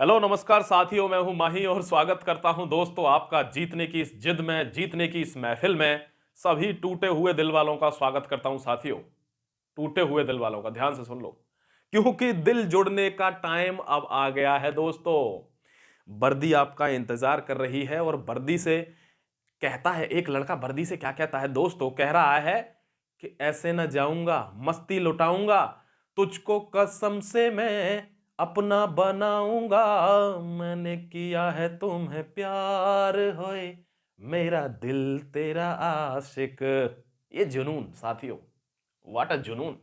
Hello नमस्कार साथियों, मैं हूं माही और स्वागत करता हूं दोस्तों आपका जीतने की इस जिद में, जीतने की इस महफिल में। सभी टूटे हुए दिल वालों का स्वागत करता हूं साथियों। टूटे हुए दिल वालों का ध्यान से सुन लो, क्योंकि दिल जुड़ने का टाइम अब आ गया है दोस्तों। वर्दी आपका इंतजार कर रही है और वर्दी से कहता है, एक लड़का वर्दी से क्या कहता है दोस्तों, कह रहा है कि ऐसे न जाऊंगा, मस्ती लुटाऊंगा, तुझको कसम से मैं अपना बनाऊंगा। मैंने किया है तुम्हें प्यार, होए मेरा दिल तेरा आशिक। ये जुनून साथियों, वाट अ जुनून।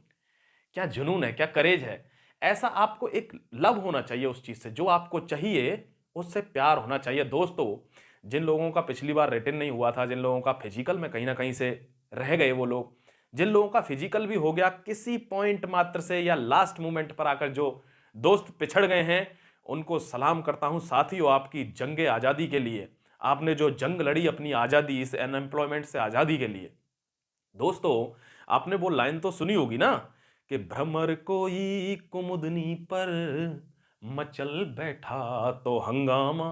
क्या जुनून है, क्या करेज है। ऐसा आपको एक लव होना चाहिए उस चीज से, जो आपको चाहिए उससे प्यार होना चाहिए दोस्तों। जिन लोगों का पिछली बार रिटर्न नहीं हुआ था, जिन लोगों का फिजिकल में कहीं ना कहीं से रह गए वो लोग, जिन लोगों का फिजिकल भी हो गया किसी पॉइंट मात्र से या लास्ट मोमेंट पर आकर जो दोस्त पिछड़ गए हैं, उनको सलाम करता हूं साथियों। आपकी जंगे आजादी के लिए, आपने जो जंग लड़ी अपनी आजादी, इस अनएम्प्लॉयमेंट से आजादी के लिए दोस्तों, आपने वो लाइन तो सुनी होगी ना कि भ्रमर कोई कुमुदनी पर मचल बैठा तो हंगामा,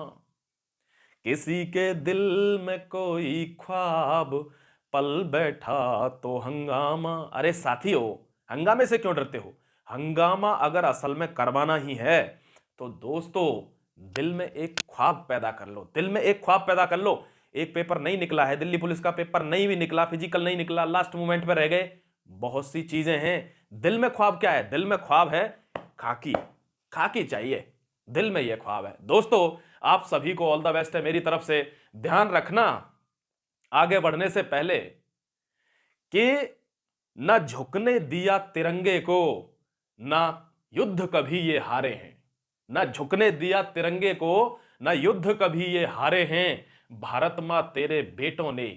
किसी के दिल में कोई ख्वाब पल बैठा तो हंगामा। अरे साथियों, हंगामे से क्यों डरते हो? हंगामा अगर असल में करवाना ही है तो दोस्तों दिल में एक ख्वाब पैदा कर लो, दिल में एक ख्वाब पैदा कर लो। एक पेपर नहीं निकला है, दिल्ली पुलिस का पेपर नहीं भी निकला, फिजिकल नहीं निकला, लास्ट मोमेंट पे रह गए, बहुत सी चीजें हैं। दिल में ख्वाब क्या है? दिल में ख्वाब है खाकी। खाकी चाहिए, दिल में यह ख्वाब है दोस्तों। आप सभी को ऑल द बेस्ट है मेरी तरफ से। ध्यान रखना आगे बढ़ने से पहले कि न झुकने दिया तिरंगे को, ना युद्ध कभी ये हारे हैं। न झुकने दिया तिरंगे को, ना युद्ध कभी ये हारे हैं। भारत मां तेरे बेटों ने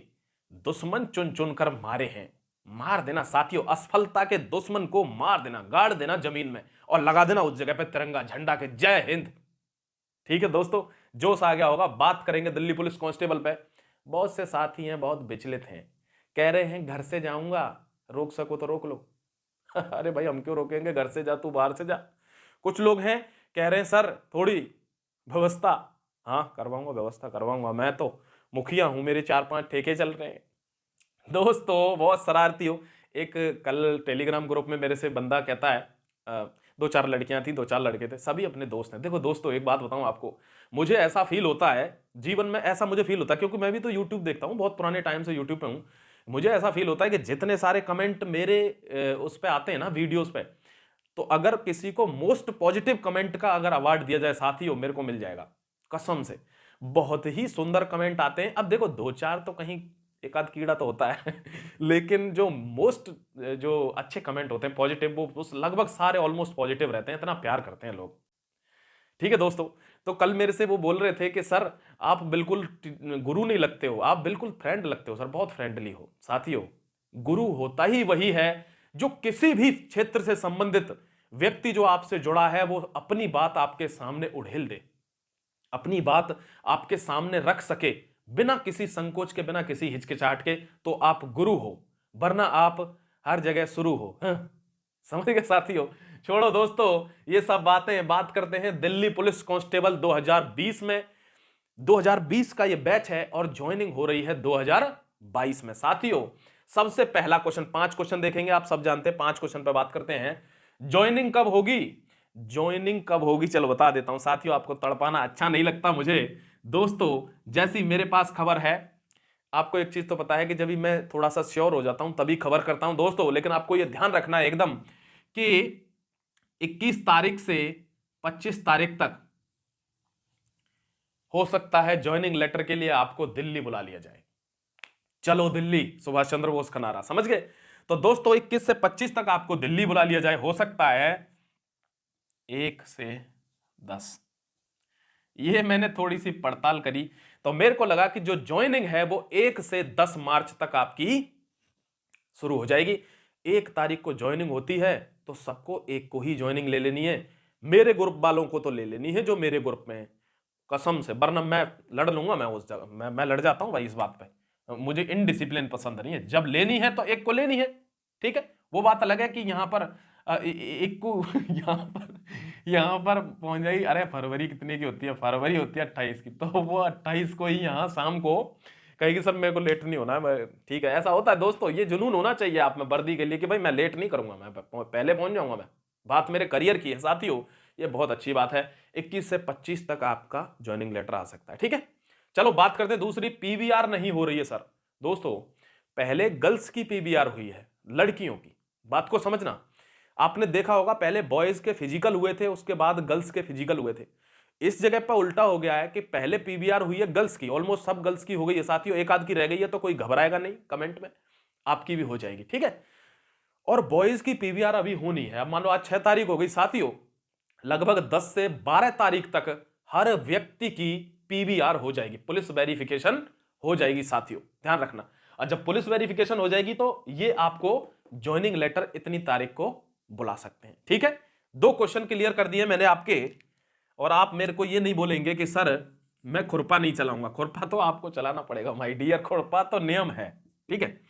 दुश्मन चुन चुन कर मारे हैं। मार देना साथियों, असफलता के दुश्मन को मार देना, गाड़ देना जमीन में और लगा देना उस जगह पे तिरंगा झंडा के। जय हिंद। ठीक है दोस्तों, जोश आ गया होगा। बात करेंगे दिल्ली पुलिस कांस्टेबल पे। बहुत से साथी हैं, बहुत विचलित हैं, कह रहे हैं घर से जाऊंगा, रोक सको तो रोक लो। अरे भाई, हम क्यों रोकेंगे? घर से जा, तू बाहर से जा। कुछ लोग हैं कह रहे हैं सर थोड़ी व्यवस्था। हाँ करवाऊंगा, व्यवस्था करवाऊंगा, मैं तो मुखिया हूं, मेरे 4-5 ठेके चल रहे हैं। दोस्तों बहुत शरारती हो। एक कल टेलीग्राम ग्रुप में मेरे से बंदा कहता है, 2-4 लड़कियां थी, 2-4 लड़के थे, सभी अपने दोस्त हैं। देखो दोस्तों, एक बात बताऊं आपको, मुझे ऐसा फील होता है जीवन में, ऐसा मुझे फील होता है क्योंकि मैं भी तो यूट्यूब देखता हूं, बहुत पुराने टाइम से यूट्यूब पे हूं। मुझे ऐसा फील होता है कि जितने सारे कमेंट मेरे उस पे आते हैं ना, वीडियोस पे, तो अगर किसी को मोस्ट पॉजिटिव कमेंट का अगर अवार्ड दिया जाए साथियों, मेरे को मिल जाएगा कसम से। बहुत ही सुंदर कमेंट आते हैं। अब देखो 2-4 तो कहीं एक आध कीड़ा तो होता है लेकिन जो मोस्ट, जो अच्छे कमेंट होते हैं पॉजिटिव, वो उस लगभग सारे ऑलमोस्ट पॉजिटिव रहते हैं, इतना प्यार करते हैं लोग। ठीक है दोस्तों, तो कल मेरे से वो बोल रहे थे कि सर आप बिल्कुल गुरु नहीं लगते हो, आप बिल्कुल फ्रेंड लगते हो सर, बहुत फ्रेंडली हो। साथियों, गुरु होता ही वही है जो किसी भी क्षेत्र से संबंधित व्यक्ति जो आपसे जुड़ा है, वो अपनी बात आपके सामने उड़ेल दे, अपनी बात आपके सामने रख सके, बिना किसी संकोच के, बिना किसी हिचकिचाहट के, तो आप गुरु हो। वरना आप हर जगह शुरू हो। हाँ? समझ गए साथियों? छोड़ो दोस्तों ये सब बातें, बात करते हैं दिल्ली पुलिस कांस्टेबल 2020 में। 2020 का ये बैच है और ज्वाइनिंग हो रही है 2022 में। साथियों सबसे पहला क्वेश्चन, 5 क्वेश्चन देखेंगे, आप सब जानते हैं 5 क्वेश्चन पर बात करते हैं। ज्वाइनिंग कब होगी? ज्वाइनिंग कब होगी चलो बता देता हूं साथियों, आपको तड़पाना अच्छा नहीं लगता मुझे। दोस्तों जैसी मेरे पास खबर है, आपको एक चीज तो पता है कि जब भी मैं थोड़ा सा श्योर हो जाता हूं तभी खबर करता हूं दोस्तों, लेकिन आपको यह ध्यान रखना है एकदम कि 21 तारीख से 25 तारीख तक हो सकता है ज्वाइनिंग लेटर के लिए आपको दिल्ली बुला लिया जाए। चलो दिल्ली, सुभाष चंद्र बोस का नारा, समझ गए? तो दोस्तों 21 से 25 तक आपको दिल्ली बुला लिया जाए। हो सकता है 1 से 10। ये मैंने थोड़ी सी पड़ताल करी तो मेरे को लगा कि जो ज्वाइनिंग है वो 1 से 10 मार्च तक आपकी शुरू हो जाएगी। 1 तारीख को ज्वाइनिंग होती है तो सबको एक को ही ज्वाइनिंग ले लेनी है। मेरे ग्रुप वालों को तो ले लेनी है जो मेरे ग्रुप में है, कसम से, वरना मैं लड़ लूंगा। मैं उस जगह मैं लड़ जाता हूं भाई इस बात पे। मुझे इनडिसिप्लिन पसंद नहीं है, जब लेनी है तो एक को लेनी है। ठीक है, वो बात अलग है कि यहां पर एक को यहाँ पर पहुंच जाएगी। अरे फरवरी कितने की होती है? फरवरी होती है 28 की, तो वो 28 को ही यहाँ शाम को कहेगी सर मेरे को लेट नहीं होना है, मैं ठीक है। ऐसा होता है दोस्तों, ये जुनून होना चाहिए आप में वर्दी के लिए कि भाई मैं लेट नहीं करूंगा, मैं पहले पहुंच जाऊंगा। मैं बात मेरे करियर की है साथियों, ये बहुत अच्छी बात है। 21 से 25 तक आपका ज्वाइनिंग लेटर आ सकता है, ठीक है। चलो बात करते हैं दूसरी, पीवीआर नहीं हो रही है सर। दोस्तों पहले गर्ल्स की पीवीआर हुई है, लड़कियों की, बात को समझना। आपने देखा होगा पहले बॉयज के फिजिकल हुए थे, उसके बाद गर्ल्स के फिजिकल हुए थे। इस जगह पर उल्टा हो गया है कि पहले पीवीआर हुई है गर्ल्स की, ऑलमोस्ट सब गर्ल्स की हो गई है साथियों, एक आध की रह गई है तो कोई घबराएगा नहीं, कमेंट में आपकी भी हो जाएगी, ठीक है। और बॉयज की पीवीआर अभी होनी है। अब मान लो आज 6 तारीख हो गई साथियों, लगभग 10 से 12 तारीख तक हर व्यक्ति की पीवीआर हो जाएगी, पुलिस वेरिफिकेशन हो जाएगी साथियों, ध्यान रखना। और जब पुलिस वेरिफिकेशन हो जाएगी तो ये आपको ज्वाइनिंग लेटर इतनी तारीख को बुला सकते हैं, ठीक है। 2 क्वेश्चन क्लियर कर दिए मैंने आपके, और आप मेरे को ये नहीं बोलेंगे कि सर मैं खुरपा नहीं चलाऊंगा। खुरपा तो आपको चलाना पड़ेगा माय डियर, खुरपा तो नियम है, ठीक है।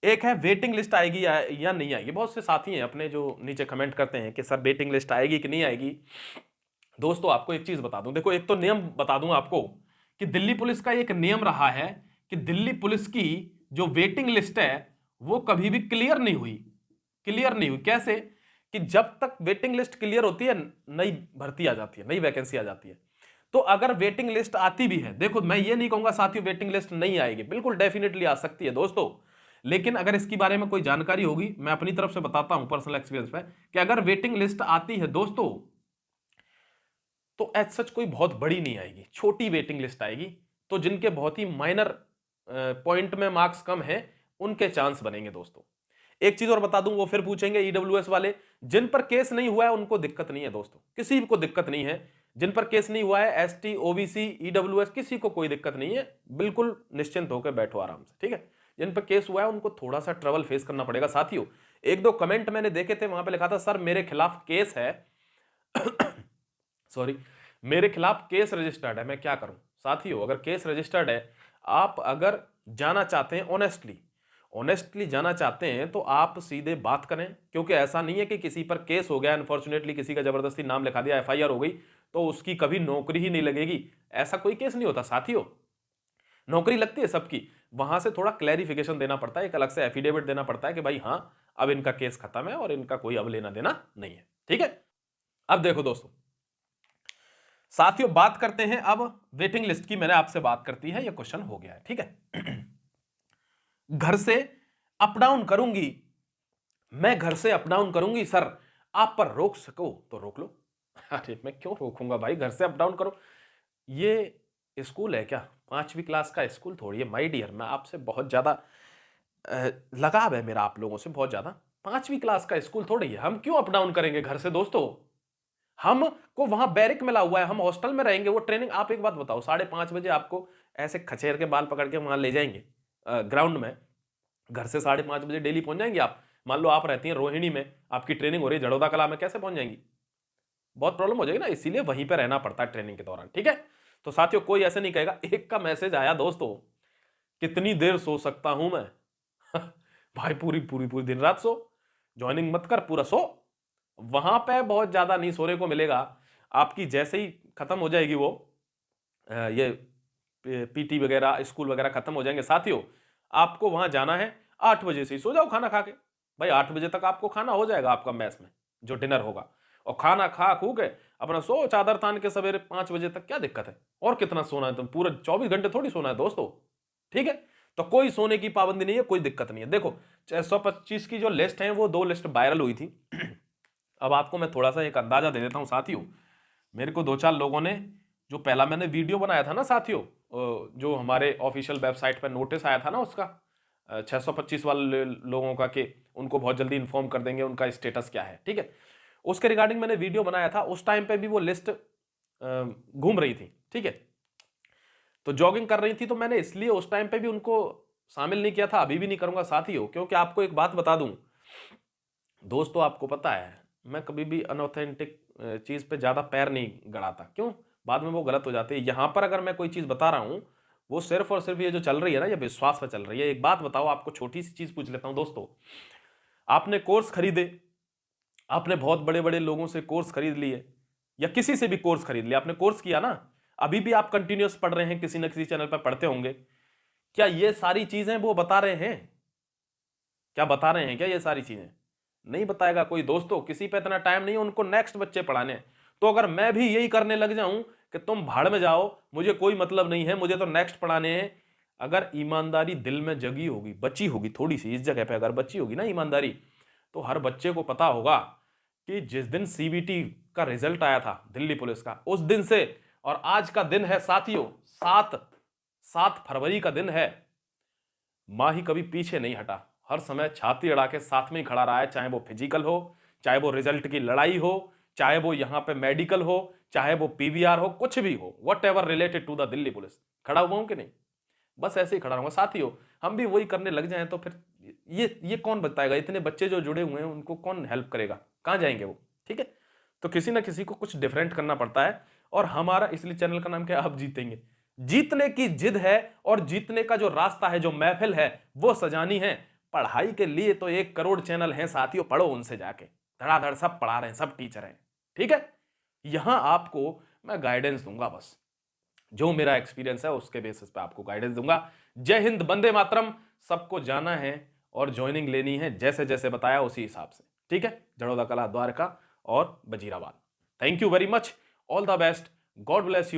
एक है वेटिंग लिस्ट आएगी या नहीं आएगी। बहुत से साथी हैं अपने जो नीचे कमेंट करते हैं कि सर वेटिंग लिस्ट आएगी कि नहीं आएगी। दोस्तों आपको एक चीज बता दूं, देखो एक तो नियम बता दूं आपको कि दिल्ली पुलिस का एक नियम रहा है कि दिल्ली पुलिस की जो वेटिंग लिस्ट है वो कभी भी क्लियर नहीं हुई। क्लियर नहीं हुई कैसे? कि जब तक वेटिंग लिस्ट क्लियर होती है नई भर्ती आ जाती है, नई वैकेंसी आ जाती है। तो अगर वेटिंग लिस्ट आती भी है, देखो मैं ये नहीं कहूंगा साथियों वेटिंग लिस्ट नहीं आएगी, बिल्कुल डेफिनेटली आ सकती है दोस्तों। लेकिन अगर इसके बारे में कोई जानकारी होगी, मैं अपनी तरफ से बताता हूं पर्सनल एक्सपीरियंस पे, कि अगर वेटिंग लिस्ट आती है दोस्तों तो एज सच कोई बहुत बड़ी नहीं आएगी, छोटी वेटिंग लिस्ट आएगी। तो जिनके बहुत ही माइनर पॉइंट में मार्क्स कम है उनके चांस बनेंगे दोस्तों। एक चीज और बता दूं, वो फिर पूछेंगे ईडब्ल्यूएस वाले, जिन पर केस नहीं हुआ है उनको दिक्कत नहीं है दोस्तों, किसी को दिक्कत नहीं है। जिन पर केस नहीं हुआ है, एसटी, ओबीसी, ईडब्ल्यूएस, किसी को कोई दिक्कत नहीं है, बिल्कुल निश्चिंत होकर बैठो आराम से, ठीक है। जिन पर केस हुआ है उनको थोड़ा सा ट्रबल फेस करना पड़ेगा साथियों। 1-2 कमेंट मैंने देखे थे, वहां पे लिखा था सर मेरे खिलाफ केस है सॉरी, मेरे खिलाफ केस रजिस्टर्ड है, मैं क्या करूं। साथियों अगर केस रजिस्टर्ड है, आप अगर जाना चाहते हैं ऑनेस्टली जाना चाहते हैं तो आप सीधे बात करें, क्योंकि ऐसा नहीं है कि किसी पर केस हो गया, अनफॉर्चुनेटली किसी का जबरदस्ती नाम लिखा दिया, एफआईआर हो गई तो उसकी कभी नौकरी ही नहीं लगेगी। ऐसा कोई केस नहीं होता साथियों, नौकरी लगती है सबकी। वहां से थोड़ा क्लैरिफिकेशन देना पड़ता है, एक अलग से एफिडेविट देना पड़ता है कि भाई हाँ अब इनका केस खत्म है और इनका कोई अब लेना देना नहीं है, ठीक है। अब देखो दोस्तों साथियों बात करते हैं अब वेटिंग लिस्ट की, मैंने आपसे बात करती है, ये क्वेश्चन हो गया है, ठीक है। घर से अप डाउन करूंगी, मैं घर से अप डाउन करूंगी सर, आप पर रोक सको तो रोक लो। अरे मैं क्यों रोकूंगा भाई, घर से अप डाउन करो। ये स्कूल है क्या? 5वीं क्लास का स्कूल थोड़ी है माय डियर। मैं आपसे बहुत ज्यादा लगाव है मेरा आप लोगों से, बहुत ज्यादा। 5वीं क्लास का स्कूल थोड़ी है, हम क्यों अप डाउन करेंगे घर से दोस्तों? हमको वहां बैरिक मिला हुआ है, हम हॉस्टल में रहेंगे, वो ट्रेनिंग। आप एक बात बताओ, 5:30 बजे आपको ऐसे खचेर के बाल पकड़ के वहां ले जाएंगे ग्राउंड में, घर से 5:30 बजे डेली पहुंच जाएंगे आप? मान लो आप रहती हैं रोहिणी में, आपकी ट्रेनिंग हो रही है जड़ोदा कला में, कैसे पहुंच जाएंगी? बहुत प्रॉब्लम हो जाएगी ना, इसीलिए वहीं पर रहना पड़ता है ट्रेनिंग के दौरान, ठीक है। तो साथियों कोई ऐसे नहीं कहेगा। एक का मैसेज आया दोस्तों, कितनी देर सो सकता हूं मैं? भाई पूरी पूरी पूरी दिन रात सो, ज्वाइनिंग मत कर, पूरा सो। वहां पे बहुत ज्यादा नहीं सोने को मिलेगा। आपकी जैसे ही खत्म हो जाएगी वो ये पीटी वगैरह स्कूल वगैरह खत्म हो जाएंगे साथियों, आपको वहां जाना है 8 बजे से ही सो जाओ खाना खा के। भाई 8 बजे तक आपको खाना हो जाएगा आपका मैस में, जो डिनर होगा, और खाना खा खू के अपना सो चादर तान के सवेरे 5 बजे तक, क्या दिक्कत है? और कितना सोना है? तुम पूरा 24 घंटे थोड़ी सोना है दोस्तों, ठीक है। तो कोई सोने की पाबंदी नहीं है, कोई दिक्कत नहीं है। देखो 625 की जो लिस्ट है वो 2 लिस्ट वायरल हुई थी। अब आपको मैं थोड़ा सा एक अंदाजा दे देता हूं साथियों। मेरे को 2-4 लोगों ने, जो पहला मैंने वीडियो बनाया था ना साथियों, जो हमारे ऑफिशियल वेबसाइट पर नोटिस आया था ना उसका, 625 वाले लोगों का, कि उनको बहुत जल्दी इन्फॉर्म कर देंगे उनका स्टेटस क्या है, ठीक है। उसके रिगार्डिंग मैंने वीडियो बनाया था। उस टाइम पे भी वो लिस्ट घूम रही थी, ठीक है, तो जॉगिंग कर रही थी, तो मैंने इसलिए उस टाइम पे भी उनको शामिल नहीं किया था, अभी भी नहीं करूंगा साथियों। क्योंकि आपको एक बात बता दूं दोस्तों, आपको पता है मैं कभी भी अनऑथेंटिक चीज पे ज्यादा पैर नहीं गड़ाता। क्यों? बाद में वो गलत हो जाती है। यहां पर अगर मैं कोई चीज बता रहा हूं, वो सिर्फ और सिर्फ ये जो चल रही है ना, ये विश्वास पे चल रही है। एक बात बताओ, आपको छोटी सी चीज पूछ लेता हूं दोस्तों, आपने कोर्स खरीदे, आपने बहुत बड़े बड़े लोगों से कोर्स खरीद लिए या किसी से भी कोर्स खरीद लिया, आपने कोर्स किया ना, अभी भी आप कंटिन्यूअस पढ़ रहे हैं, किसी न किसी चैनल पर पढ़ते होंगे। क्या ये सारी चीजें वो बता रहे हैं? क्या बता रहे हैं क्या ये सारी चीजें? नहीं बताएगा कोई। दोस्तों, किसी पे इतना टाइम नहीं है, उनको नेक्स्ट बच्चे पढ़ाने हैं। तो अगर मैं भी यही करने लग जाऊं कि तुम भाड़ में जाओ, मुझे कोई मतलब नहीं है, मुझे तो नेक्स्ट पढ़ाने हैं, अगर ईमानदारी दिल में जगी होगी, बची होगी थोड़ी सी इस जगह पे, अगर बची होगी ना ईमानदारी, तो हर बच्चे को पता होगा कि जिस दिन सीबीटी का रिजल्ट आया था दिल्ली पुलिस का, उस दिन से और आज का दिन है साथियों, 7 फरवरी का दिन है, माही कभी पीछे नहीं हटा, हर समय छाती अड़ा के साथ में ही खड़ा रहा है, चाहे वो फिजिकल हो, चाहे वो रिजल्ट की लड़ाई हो, चाहे वो यहां पे मेडिकल हो, चाहे वो पीवीआर हो, कुछ भी हो, whatever related to the Delhi police, खड़ा हुआ हूं कि नहीं? बस ऐसे ही खड़ा रहूंगा। साथियों, हम भी वही करने लग जाएं तो फिर ये कौन बताएगा? इतने बच्चे जो जुड़े हुए हैं उनको कौन हेल्प करेगा? कहां जाएंगे वो? ठीक है, तो किसी ना किसी को कुछ डिफरेंट करना पड़ता है, और हमारा इसलिए चैनल का नाम क्या है, आप जीतेंगे। जीतने की जिद है, और जीतने का जो रास्ता है, जो महफिल है, वो सजानी है। पढ़ाई के लिए तो 1 करोड़ चैनल हैं साथियों, पढ़ो उनसे जाके, धड़ाधड़ सब पढ़ा रहे हैं, सब टीचर हैं। ठीक है, यहां आपको मैं गाइडेंस दूंगा, बस जो मेरा एक्सपीरियंस है उसके बेसिस पे आपको गाइडेंस दूंगा। जय हिंद, वंदे मातरम। सबको जाना है और ज्वाइनिंग लेनी है, जैसे जैसे बताया उसी हिसाब से। ठीक है, जड़ौदा कला, द्वारका और Wazirabad. Thank you very much, all the best, God bless you.